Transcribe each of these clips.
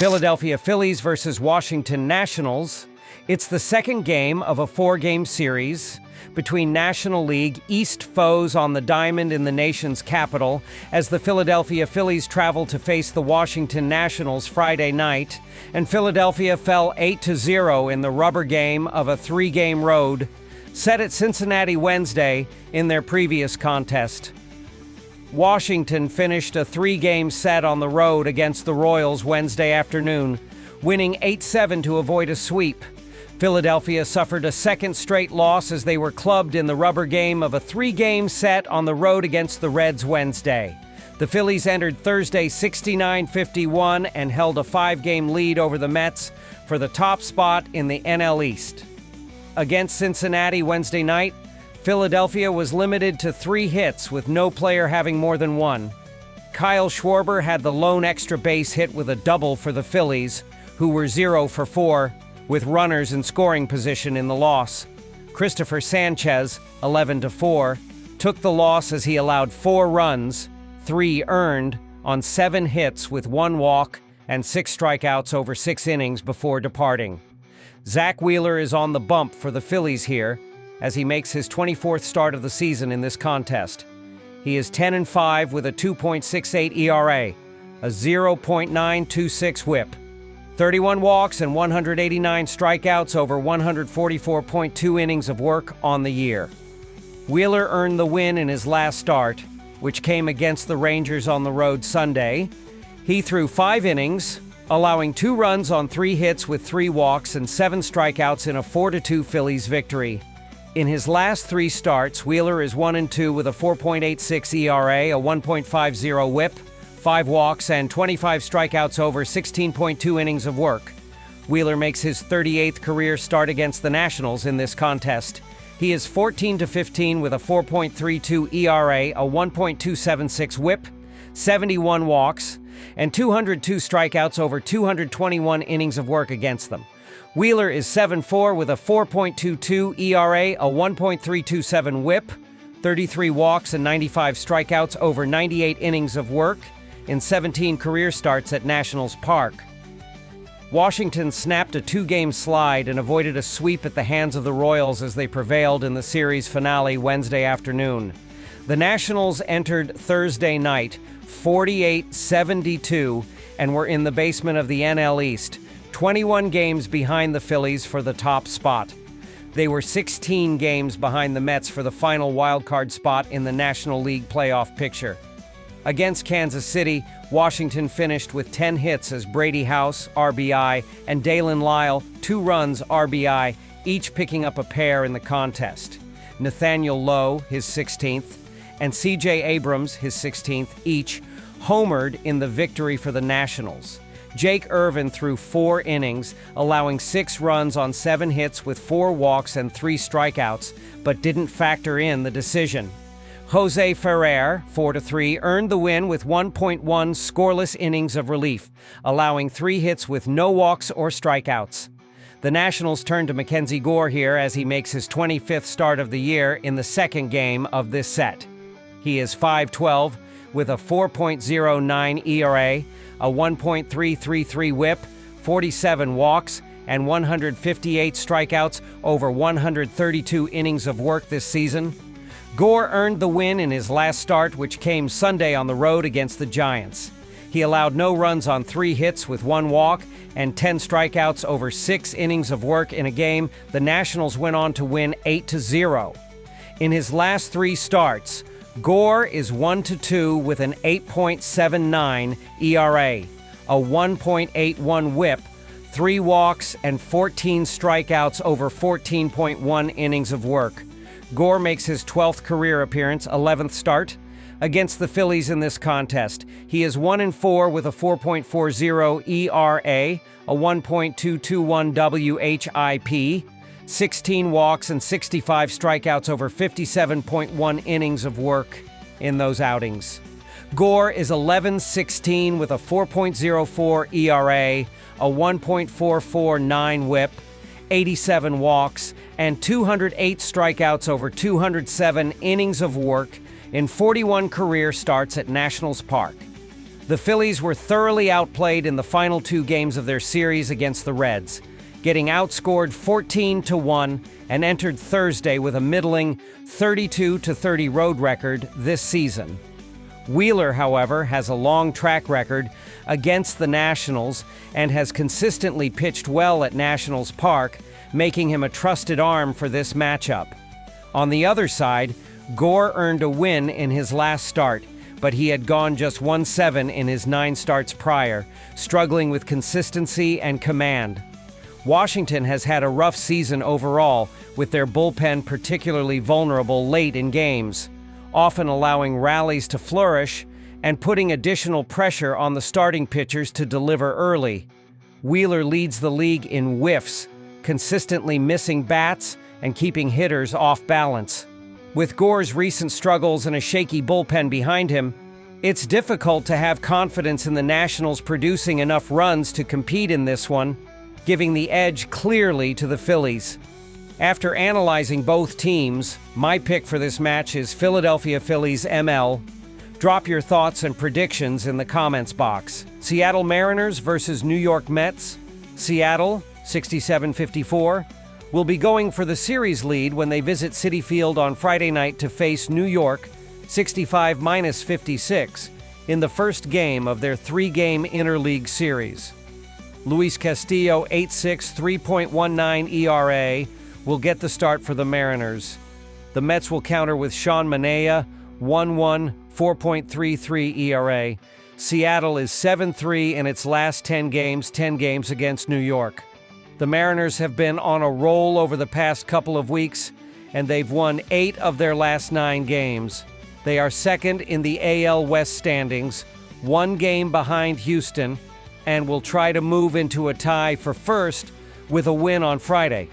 Philadelphia Phillies versus Washington Nationals. It's the second game of a four-game series between National League East foes on the diamond in the nation's capital as the Philadelphia Phillies travel to face the Washington Nationals Friday night, and Philadelphia fell 8-0 in the rubber game of a three-game road set at Cincinnati Wednesday in their previous contest. Washington finished a three-game set on the road against the Royals Wednesday afternoon, winning 8-7 to avoid a sweep. Philadelphia suffered a second straight loss as they were clubbed in the rubber game of a three-game set on the road against the Reds Wednesday. The Phillies entered Thursday 69-51 and held a five-game lead over the Mets for the top spot in the NL East. Against Cincinnati Wednesday night, Philadelphia was limited to 3 hits with no player having more than one. Kyle Schwarber had the lone extra base hit with a double for the Phillies, who were 0 for 4, with runners in scoring position in the loss. Christopher Sanchez, 11-4, took the loss as he allowed 4 runs, 3 earned, on 7 hits with 1 walk and 6 strikeouts over 6 innings before departing. Zach Wheeler is on the bump for the Phillies here, as he makes his 24th start of the season in this contest. He is 10-5 with a 2.68 ERA, a 0.926 whip, 31 walks and 189 strikeouts over 144.2 innings of work on the year. Wheeler earned the win in his last start, which came against the Rangers on the road Sunday. He threw 5 innings, allowing 2 runs on 3 hits with 3 walks and 7 strikeouts in a 4-2 Phillies victory. In his last 3 starts, Wheeler is 1-2 with a 4.86 ERA, a 1.50 whip, 5 walks, and 25 strikeouts over 16.2 innings of work. Wheeler makes his 38th career start against the Nationals in this contest. He is 14-15 with a 4.32 ERA, a 1.276 whip, 71 walks, and 202 strikeouts over 221 innings of work against them. Wheeler is 7-4 with a 4.22 ERA, a 1.327 whip, 33 walks and 95 strikeouts over 98 innings of work in 17 career starts at Nationals Park. Washington snapped a 2-game slide and avoided a sweep at the hands of the Royals as they prevailed in the series finale Wednesday afternoon. The Nationals entered Thursday night 48-72 and were in the basement of the NL East, 21 games behind the Phillies for the top spot. They were 16 games behind the Mets for the final wildcard spot in the National League playoff picture. Against Kansas City, Washington finished with 10 hits as Brady House, RBI, and Dalen Lyle, 2 runs, RBI, each picking up a pair in the contest. Nathaniel Lowe, his 16th, and C.J. Abrams, his 16th, each homered in the victory for the Nationals. Jake Irvin threw 4 innings, allowing 6 runs on 7 hits with 4 walks and 3 strikeouts, but didn't factor in the decision. Jose Ferrer, 4-3, earned the win with 1.1 scoreless innings of relief, allowing 3 hits with no walks or strikeouts. The Nationals turn to Mackenzie Gore here as he makes his 25th start of the year in the second game of this set. He is 5-12 with a 4.09 ERA, a 1.333 whip, 47 walks, and 158 strikeouts over 132 innings of work this season. Gore earned the win in his last start, which came Sunday on the road against the Giants. He allowed no runs on 3 hits with 1 walk and 10 strikeouts over 6 innings of work in a game the Nationals went on to win 8-0. In his last 3 starts, Gore is 1-2 with an 8.79 ERA, a 1.81 whip, 3 walks, and 14 strikeouts over 14.1 innings of work. Gore makes his 12th career appearance, 11th start, against the Phillies in this contest. He is 1-4 with a 4.40 ERA, a 1.221 WHIP, 16 walks and 65 strikeouts over 57.1 innings of work in those outings. Gore is 11-16 with a 4.04 ERA, a 1.449 whip, 87 walks, and 208 strikeouts over 207 innings of work in 41 career starts at Nationals Park. The Phillies were thoroughly outplayed in the final 2 games of their series against the Reds, getting outscored 14-1 and entered Thursday with a middling 32-30 road record this season. Wheeler, however, has a long track record against the Nationals and has consistently pitched well at Nationals Park, making him a trusted arm for this matchup. On the other side, Gore earned a win in his last start, but he had gone just 1-7 in his 9 starts prior, struggling with consistency and command. Washington has had a rough season overall, with their bullpen particularly vulnerable late in games, often allowing rallies to flourish and putting additional pressure on the starting pitchers to deliver early. Wheeler leads the league in whiffs, consistently missing bats and keeping hitters off balance. With Gore's recent struggles and a shaky bullpen behind him, it's difficult to have confidence in the Nationals producing enough runs to compete in this one, giving the edge clearly to the Phillies. After analyzing both teams, my pick for this match is Philadelphia Phillies ML. Drop your thoughts and predictions in the comments box. Seattle Mariners versus New York Mets. Seattle, 67-54, will be going for the series lead when they visit Citi Field on Friday night to face New York, 65-56, in the first game of their 3-game interleague series. Luis Castillo, 8.6, 3.19 ERA, will get the start for the Mariners. The Mets will counter with Sean Manaea, 1.1, 4.33 ERA. Seattle is 7-3 in its last 10 games against New York. The Mariners have been on a roll over the past couple of weeks, and they've won 8 of their last 9 games. They are second in the AL West standings, 1 game behind Houston, and will try to move into a tie for first with a win on Friday.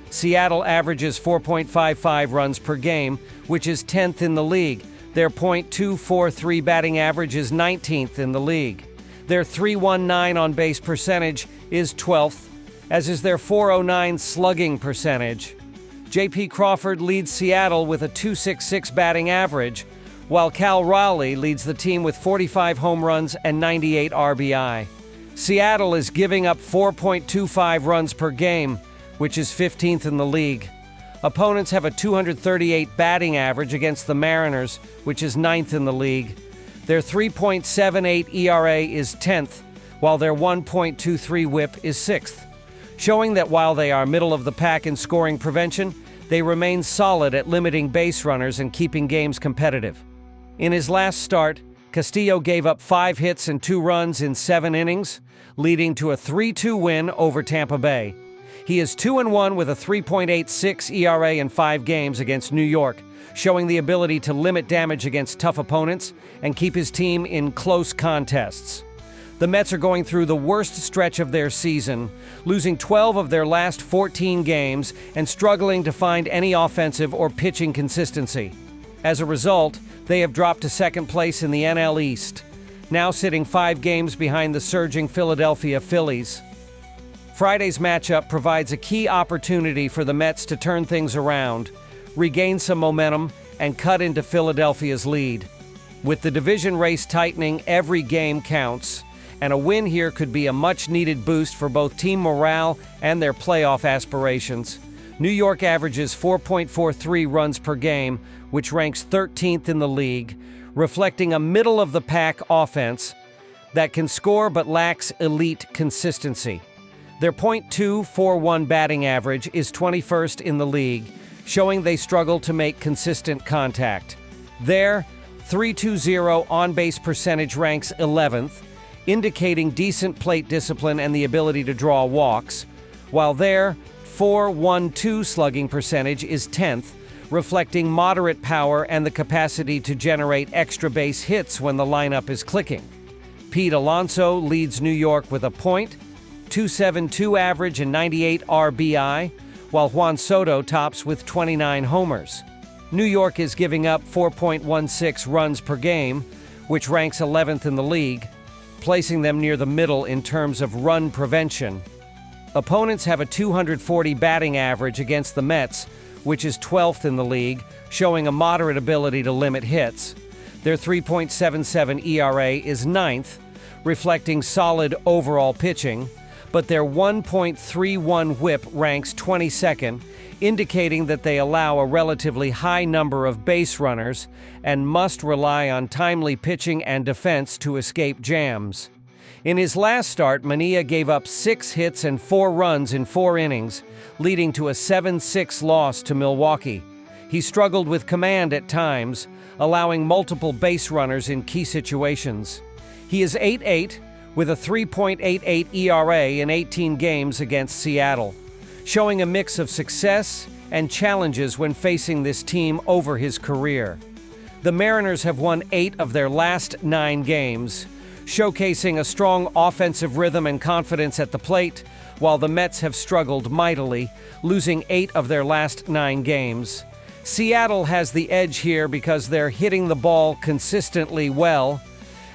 Seattle averages 4.55 runs per game, which is 10th in the league. Their .243 batting average is 19th in the league. Their .319 on-base percentage is 12th, as is their .409 slugging percentage. J.P. Crawford leads Seattle with a .266 batting average, while Cal Raleigh leads the team with 45 home runs and 98 RBI. Seattle is giving up 4.25 runs per game, which is 15th in the league. Opponents have a .238 batting average against the Mariners, which is 9th in the league. Their 3.78 ERA is 10th, while their 1.23 whip is 6th, showing that while they are middle of the pack in scoring prevention, they remain solid at limiting base runners and keeping games competitive. In his last start, Castillo gave up 5 hits and 2 runs in 7 innings, leading to a 3-2 win over Tampa Bay. He is 2-1 with a 3.86 ERA in 5 games against New York, showing the ability to limit damage against tough opponents and keep his team in close contests. The Mets are going through the worst stretch of their season, losing 12 of their last 14 games and struggling to find any offensive or pitching consistency. As a result, they have dropped to second place in the NL East, now sitting 5 games behind the surging Philadelphia Phillies. Friday's matchup provides a key opportunity for the Mets to turn things around, regain some momentum, and cut into Philadelphia's lead. With the division race tightening, every game counts, and a win here could be a much-needed boost for both team morale and their playoff aspirations. New York averages 4.43 runs per game, which ranks 13th in the league, reflecting a middle-of-the-pack offense that can score but lacks elite consistency. Their .241 batting average is 21st in the league, showing they struggle to make consistent contact. Their .320 on-base percentage ranks 11th, indicating decent plate discipline and the ability to draw walks, while their .412 slugging percentage is 10th, reflecting moderate power and the capacity to generate extra base hits when the lineup is clicking. Pete Alonso leads New York with a .272 average and 98 RBI, while Juan Soto tops with 29 homers. New York is giving up 4.16 runs per game, which ranks 11th in the league, placing them near the middle in terms of run prevention. Opponents have a .240 batting average against the Mets, which is 12th in the league, showing a moderate ability to limit hits. Their 3.77 ERA is ninth, reflecting solid overall pitching, but their 1.31 whip ranks 22nd, indicating that they allow a relatively high number of base runners and must rely on timely pitching and defense to escape jams. In his last start, Mania gave up 6 hits and 4 runs in 4 innings, leading to a 7-6 loss to Milwaukee. He struggled with command at times, allowing multiple base runners in key situations. He is 8-8 with a 3.88 ERA in 18 games against Seattle, showing a mix of success and challenges when facing this team over his career. The Mariners have won 8 of their last 9 games, showcasing a strong offensive rhythm and confidence at the plate, while the Mets have struggled mightily, losing 8 of their last 9 games. Seattle has the edge here because they're hitting the ball consistently well,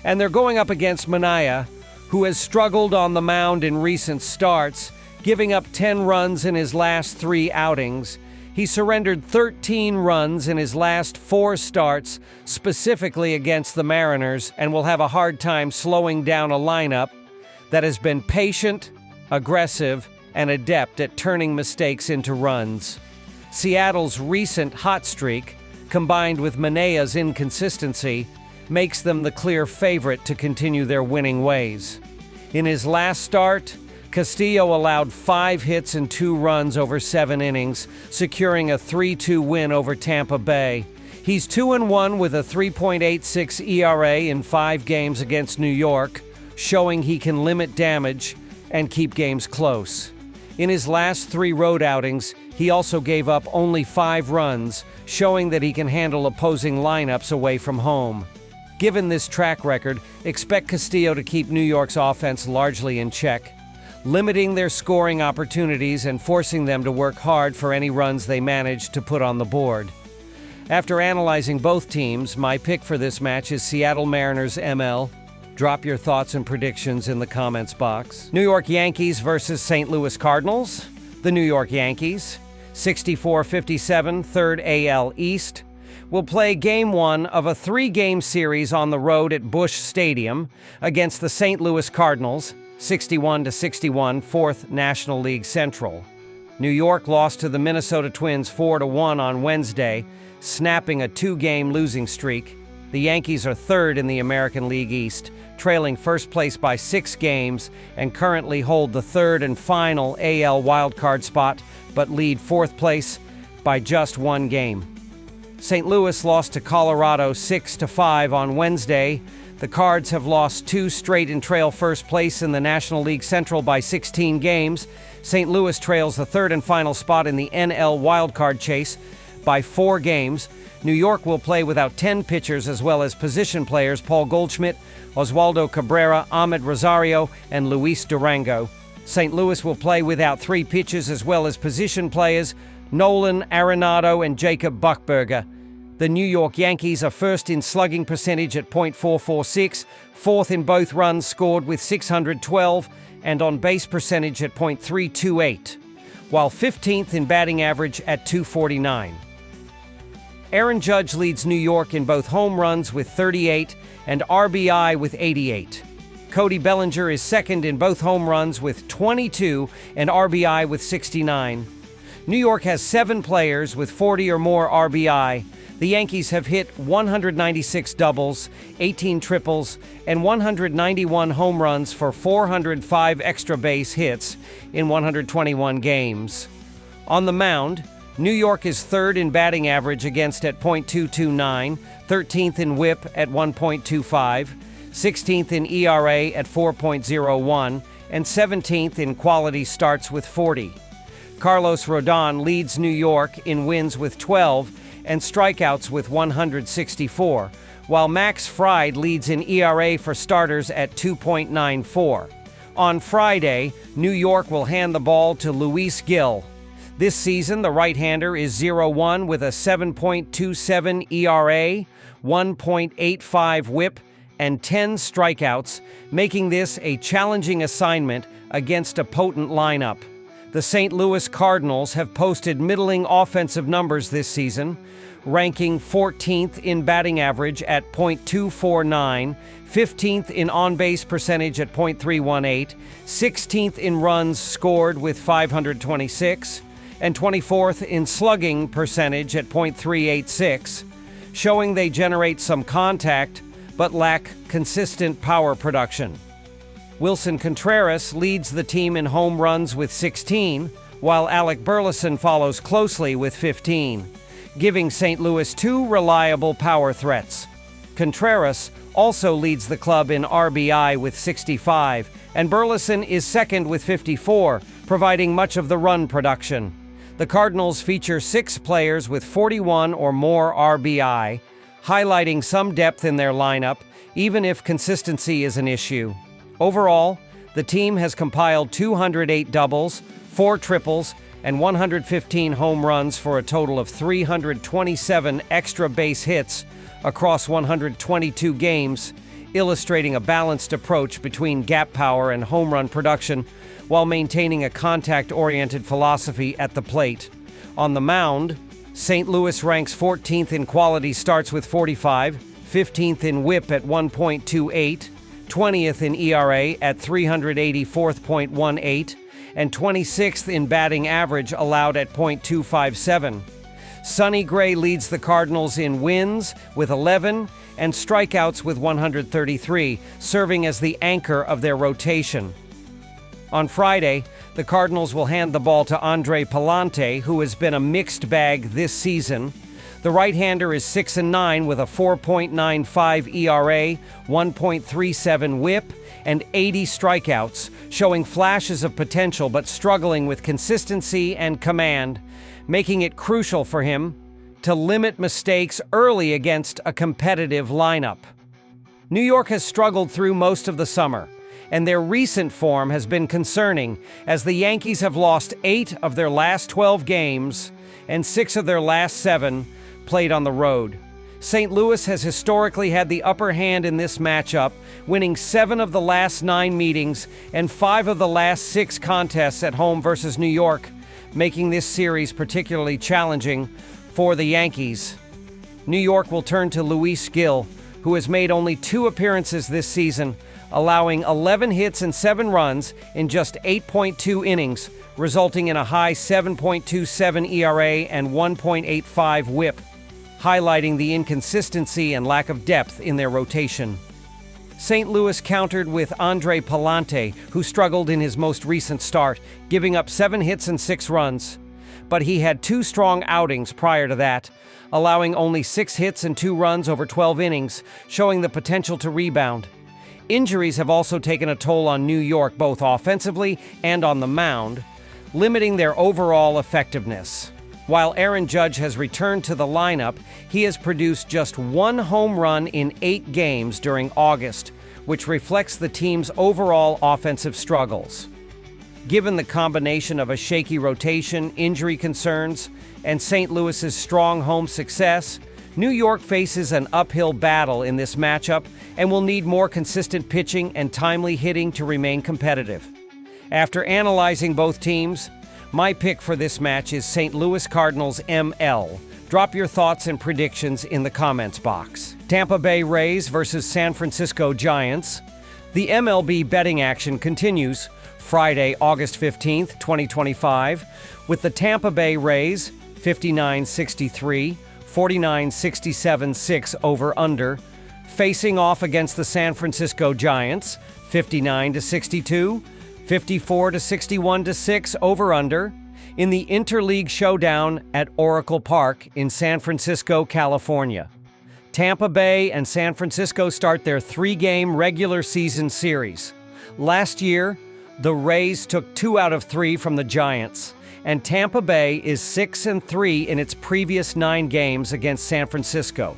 and they're going up against Manaea, who has struggled on the mound in recent starts, giving up 10 runs in his last 3 outings. He surrendered 13 runs in his last 4 starts, specifically against the Mariners, and will have a hard time slowing down a lineup that has been patient, aggressive, and adept at turning mistakes into runs. Seattle's recent hot streak, combined with Manaea's inconsistency, makes them the clear favorite to continue their winning ways. In his last start, Castillo allowed 5 hits and 2 runs over 7 innings, securing a 3-2 win over Tampa Bay. He's 2-1 with a 3.86 ERA in 5 games against New York, showing he can limit damage and keep games close. In his last 3 road outings, he also gave up only 5 runs, showing that he can handle opposing lineups away from home. Given this track record, expect Castillo to keep New York's offense largely in check, limiting their scoring opportunities and forcing them to work hard for any runs they manage to put on the board. After analyzing both teams, my pick for this match is Seattle Mariners ML. Drop your thoughts and predictions in the comments box. New York Yankees versus St. Louis Cardinals. The New York Yankees, 64-57, 3rd AL East, will play Game 1 of a 3-game series on the road at Busch Stadium against the St. Louis Cardinals, 61-61, 4th National League Central. New York lost to the Minnesota Twins 4-1 on Wednesday, snapping a 2-game losing streak. The Yankees are 3rd in the American League East, trailing first place by 6 games and currently hold the 3rd and final AL wildcard spot, but lead 4th place by just 1 game. St. Louis lost to Colorado 6-5 on Wednesday. The Cards have lost 2 straight and trail first place in the National League Central by 16 games. St. Louis trails the 3rd and final spot in the NL wildcard chase by 4 games. New York will play without 10 pitchers as well as position players Paul Goldschmidt, Oswaldo Cabrera, Ahmed Rosario, and Luis Durango. St. Louis will play without 3 pitchers as well as position players Nolan Arenado and Jacob Buckberger. The New York Yankees are 1st in slugging percentage at .446, 4th in both runs scored with 612, and on base percentage at .328, while 15th in batting average at .249. Aaron Judge leads New York in both home runs with 38 and RBI with 88. Cody Bellinger is 2nd in both home runs with 22 and RBI with 69. New York has 7 players with 40 or more RBI. The Yankees have hit 196 doubles, 18 triples, and 191 home runs for 405 extra base hits in 121 games. On the mound, New York is 3rd in batting average against at .229, 13th in whip at 1.25, 16th in ERA at 4.01, and 17th in quality starts with 40. Carlos Rodon leads New York in wins with 12 and strikeouts with 164, while Max Fried leads in ERA for starters at 2.94. On Friday, New York will hand the ball to Luis Gil. This season, the right-hander is 0-1 with a 7.27 ERA, 1.85 whip, and 10 strikeouts, making this a challenging assignment against a potent lineup. The St. Louis Cardinals have posted middling offensive numbers this season, ranking 14th in batting average at .249, 15th in on-base percentage at .318, 16th in runs scored with 526, and 24th in slugging percentage at .386, showing they generate some contact but lack consistent power production. Wilson Contreras leads the team in home runs with 16, while Alec Burleson follows closely with 15, giving St. Louis two reliable power threats. Contreras also leads the club in RBI with 65, and Burleson is second with 54, providing much of the run production. The Cardinals feature 6 players with 41 or more RBI, highlighting some depth in their lineup, even if consistency is an issue. Overall, the team has compiled 208 doubles, 4 triples, and 115 home runs for a total of 327 extra base hits across 122 games, illustrating a balanced approach between gap power and home run production while maintaining a contact-oriented philosophy at the plate. On the mound, St. Louis ranks 14th in quality starts with 45, 15th in WHIP at 1.28, 20th in ERA at 384.18, and 26th in batting average allowed at .257. Sonny Gray leads the Cardinals in wins with 11 and strikeouts with 133, serving as the anchor of their rotation. On Friday, the Cardinals will hand the ball to Andre Pallante, who has been a mixed bag this season. The right-hander is 6-9 with a 4.95 ERA, 1.37 WHIP, and 80 strikeouts, showing flashes of potential but struggling with consistency and command, making it crucial for him to limit mistakes early against a competitive lineup. New York has struggled through most of the summer, and their recent form has been concerning as the Yankees have lost 8 of their last 12 games and 6 of their last 7 played on the road. St. Louis has historically had the upper hand in this matchup, winning 7 of the last 9 meetings and 5 of the last 6 contests at home versus New York, making this series particularly challenging for the Yankees. New York will turn to Luis Gil, who has made only 2 appearances this season, allowing 11 hits and 7 runs in just 8.2 innings, resulting in a high 7.27 ERA and 1.85 WHIP, highlighting the inconsistency and lack of depth in their rotation. St. Louis countered with Andre Pallante, who struggled in his most recent start, giving up 7 hits and 6 runs. But he had 2 strong outings prior to that, allowing only 6 hits and 2 runs over 12 innings, showing the potential to rebound. Injuries have also taken a toll on New York, both offensively and on the mound, limiting their overall effectiveness. While Aaron Judge has returned to the lineup, he has produced just 1 home run in 8 games during August, which reflects the team's overall offensive struggles. Given the combination of a shaky rotation, injury concerns, and St. Louis's strong home success, New York faces an uphill battle in this matchup and will need more consistent pitching and timely hitting to remain competitive. After analyzing both teams, my pick for this match is St. Louis Cardinals ML. Drop your thoughts and predictions in the comments box. Tampa Bay Rays versus San Francisco Giants. The MLB betting action continues Friday, August 15th, 2025, with the Tampa Bay Rays 59-63, 49-67-6 over-under, facing off against the San Francisco Giants 59-62, 54-61-6 over-under in the Interleague Showdown at Oracle Park in San Francisco, California. Tampa Bay and San Francisco start their 3-game regular season series. Last year, the Rays took 2 out of 3 from the Giants, and Tampa Bay is 6-3 in its previous 9 games against San Francisco.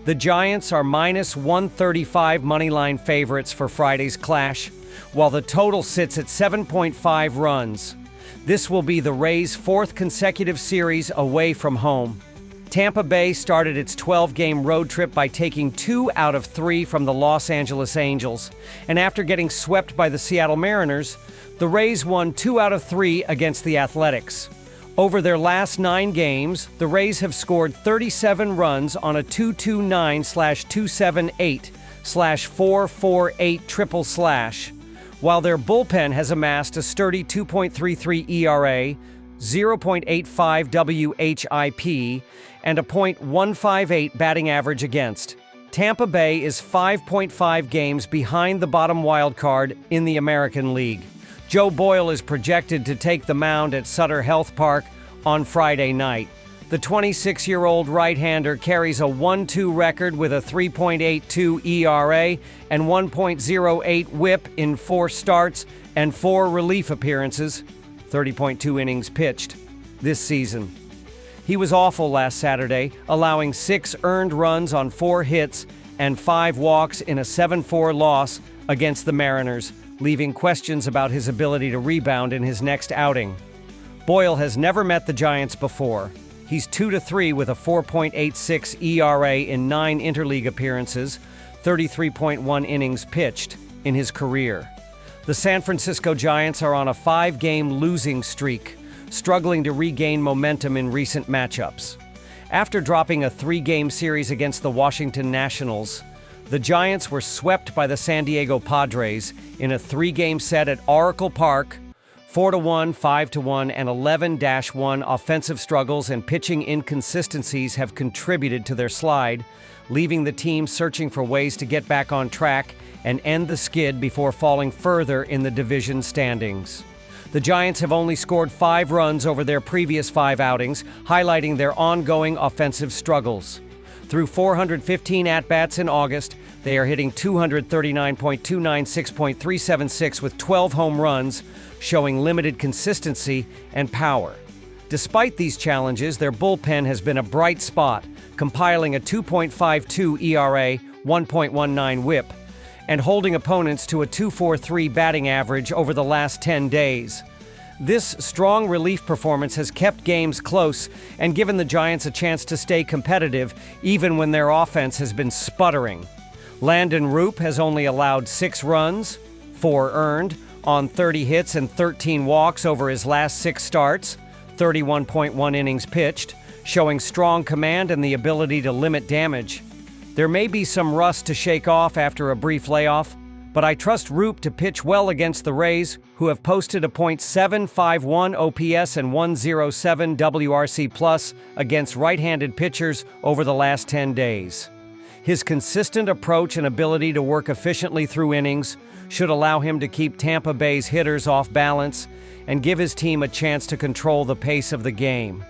The Giants are minus 135 moneyline favorites for Friday's clash, while the total sits at 7.5 runs. This will be the Rays' 4th consecutive series away from home. Tampa Bay started its 12-game road trip by taking 2 out of 3 from the Los Angeles Angels, and after getting swept by the Seattle Mariners, the Rays won 2 out of 3 against the Athletics. Over their last 9 games, the Rays have scored 37 runs on a 229/278/448 triple slash, while their bullpen has amassed a sturdy 2.33 ERA, 0.85 WHIP, and a .158 batting average against. Tampa Bay is 5.5 games behind the bottom wild card in the American League. Joe Boyle is projected to take the mound at Sutter Health Park on Friday night. The 26-year-old right-hander carries a 1-2 record with a 3.82 ERA and 1.08 WHIP in 4 starts and 4 relief appearances, 30.2 innings pitched, this season. He was awful last Saturday, allowing 6 earned runs on 4 hits and 5 walks in a 7-4 loss against the Mariners, leaving questions about his ability to rebound in his next outing. Boyle has never met the Giants before. He's 2-3 with a 4.86 ERA in 9 interleague appearances, 33.1 innings pitched in his career. The San Francisco Giants are on a 5-game losing streak, struggling to regain momentum in recent matchups. After dropping a 3-game series against the Washington Nationals, the Giants were swept by the San Diego Padres in a 3-game set at Oracle Park. 4-1, 5-1, and 11-1 offensive struggles and pitching inconsistencies have contributed to their slide, leaving the team searching for ways to get back on track and end the skid before falling further in the division standings. The Giants have only scored 5 runs over their previous 5 outings, highlighting their ongoing offensive struggles. Through 415 at-bats in August, they are hitting .239.296.376 with 12 home runs, showing limited consistency and power. Despite these challenges, their bullpen has been a bright spot, compiling a 2.52 ERA, 1.19 WHIP, and holding opponents to a 2.43 batting average over the last 10 days. This strong relief performance has kept games close and given the Giants a chance to stay competitive even when their offense has been sputtering. Landon Roop has only allowed 6 runs, 4 earned, on 30 hits and 13 walks over his last 6 starts, 31.1 innings pitched, showing strong command and the ability to limit damage. There may be some rust to shake off after a brief layoff, but I trust Roop to pitch well against the Rays, who have posted a .751 OPS and 107 WRC+ against right-handed pitchers over the last 10 days. His consistent approach and ability to work efficiently through innings should allow him to keep Tampa Bay's hitters off balance and give his team a chance to control the pace of the game.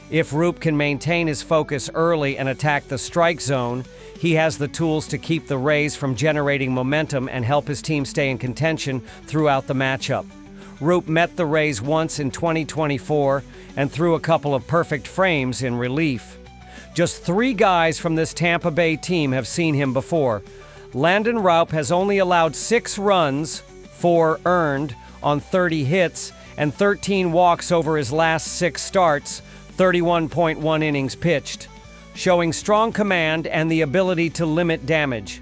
If Roop can maintain his focus early and attack the strike zone, he has the tools to keep the Rays from generating momentum and help his team stay in contention throughout the matchup. Roop met the Rays once in 2024 and threw a couple of perfect frames in relief. Just 3 guys from this Tampa Bay team have seen him before. Landon Roop has only allowed 6 runs, 4 earned, on 30 hits and 13 walks over his last 6 starts, 31.1 innings pitched, showing strong command and the ability to limit damage.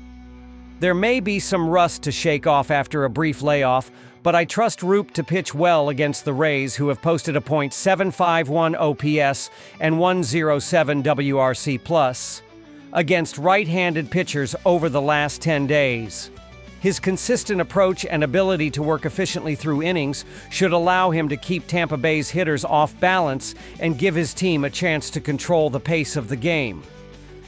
There may be some rust to shake off after a brief layoff, but I trust Roop to pitch well against the Rays, who have posted a .751 OPS and 107 WRC+ against right-handed pitchers over the last 10 days. His consistent approach and ability to work efficiently through innings should allow him to keep Tampa Bay's hitters off balance and give his team a chance to control the pace of the game.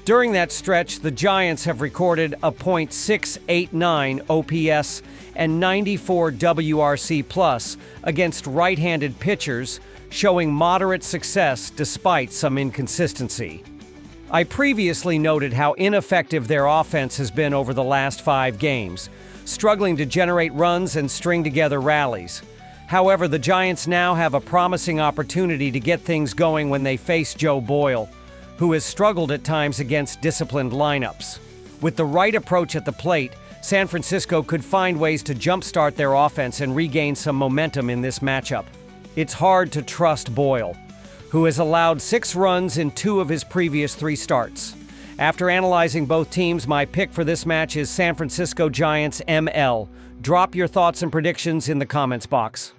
During that stretch, the Giants have recorded a .689 OPS and 94 WRC+ against right-handed pitchers, showing moderate success despite some inconsistency. I previously noted how ineffective their offense has been over the last 5 games, struggling to generate runs and string together rallies. However, the Giants now have a promising opportunity to get things going when they face Joe Boyle, who has struggled at times against disciplined lineups. With the right approach at the plate, San Francisco could find ways to jumpstart their offense and regain some momentum in this matchup. It's hard to trust Boyle, who has allowed 6 runs in 2 of his previous 3 starts. After analyzing both teams, my pick for this match is San Francisco Giants ML. Drop your thoughts and predictions in the comments box.